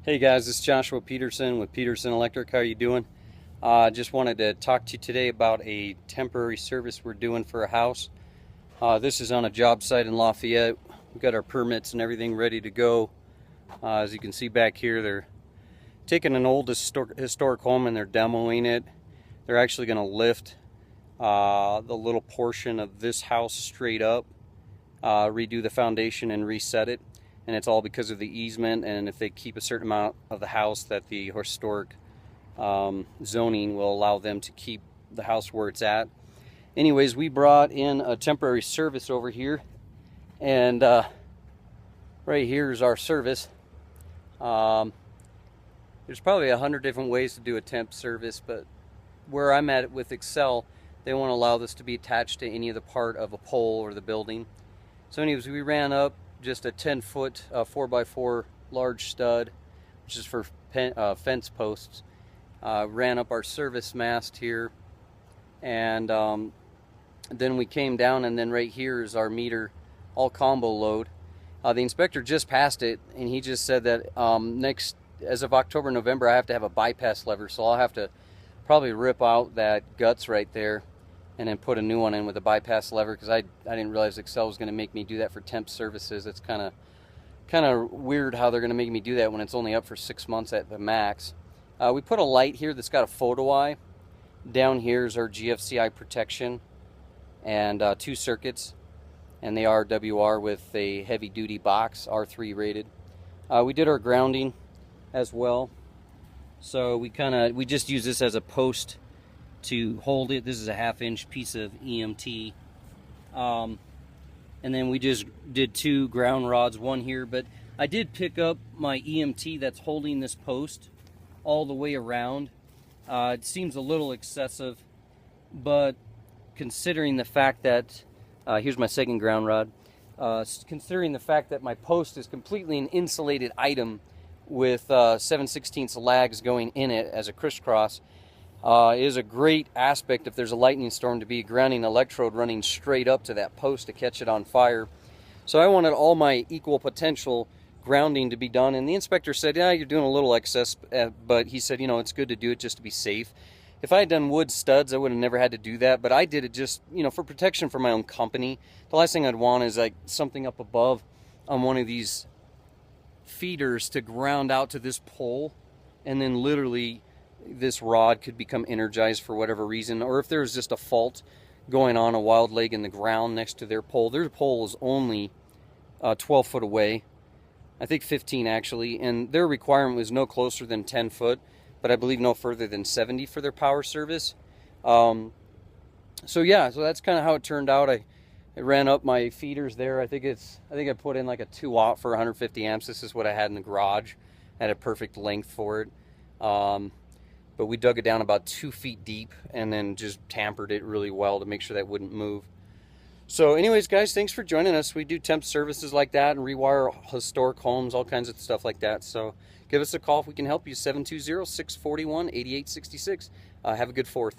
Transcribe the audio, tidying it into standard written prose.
Hey guys, this is Joshua Peterson with Peterson Electric. How are you doing? Just wanted to talk to you today about a temporary service we're doing for a house. This is on a job site in Lafayette. We've got our permits and everything ready to go. As you can see back here, they're taking an old historic home and they're demoing it. They're actually going to lift the little portion of this house straight up, redo the foundation and reset it. And it's all because of the easement, and if they keep a certain amount of the house, that the historic zoning will allow them to keep the house where it's at. Anyways, we brought in a temporary service over here, and right here is our service. There's probably 100 different ways to do a temp service, but where I'm at with Excel, they won't allow this to be attached to any of the part of a pole or the building. So anyways, we ran up just a 10-foot 4x4 large stud, which is for fence posts. Ran up our service mast here, and then we came down, and then right here is our meter, all combo load. The inspector just passed it, and he just said that as of October, November, I have to have a bypass lever, so I'll have to probably rip out that guts right there and then put a new one in with a bypass lever, because I didn't realize Excel was going to make me do that for temp services. It's kind of weird how they're going to make me do that when it's only up for 6 months at the max. We put a light here that's got a photo eye. Down here is our GFCI protection and 2 circuits, and they are WR with a heavy duty box, R3 rated. We did our grounding as well, so we just use this as a post to hold it. This is a 1/2-inch piece of EMT, and then we just did 2 ground rods, one here, but I did pick up my EMT that's holding this post all the way around. It seems a little excessive, but considering the fact that here's my second ground rod, considering the fact that my post is completely an insulated item with 7/16 lags going in it as a crisscross, is a great aspect if there's a lightning storm to be a grounding electrode running straight up to that post to catch it on fire. So I wanted all my equal potential grounding to be done, and the inspector said, yeah, you're doing a little excess, but he said, you know, it's good to do it just to be safe. If I had done wood studs, I would have never had to do that, but I did it just, you know, for protection for my own company. The last thing I'd want is like something up above on one of these feeders to ground out to this pole, and then literally this rod could become energized for whatever reason, or if there's just a fault going on, a wild leg in the ground next to their pole. Their pole is only 12 foot away, I think 15 actually, and their requirement was no closer than 10 foot, but I believe no further than 70 for their power service. So yeah, so that's kind of how it turned out. I ran up my feeders there. I think I put in like a 2-aught for 150 amps. This is what I had in the garage. I had a perfect length for it. But we dug it down about 2 feet deep and then just tampered it really well to make sure that wouldn't move. So anyways, guys, thanks for joining us. We do temp services like that and rewire historic homes, all kinds of stuff like that. So give us a call if we can help you, 720-641-8866. Have a good 4th.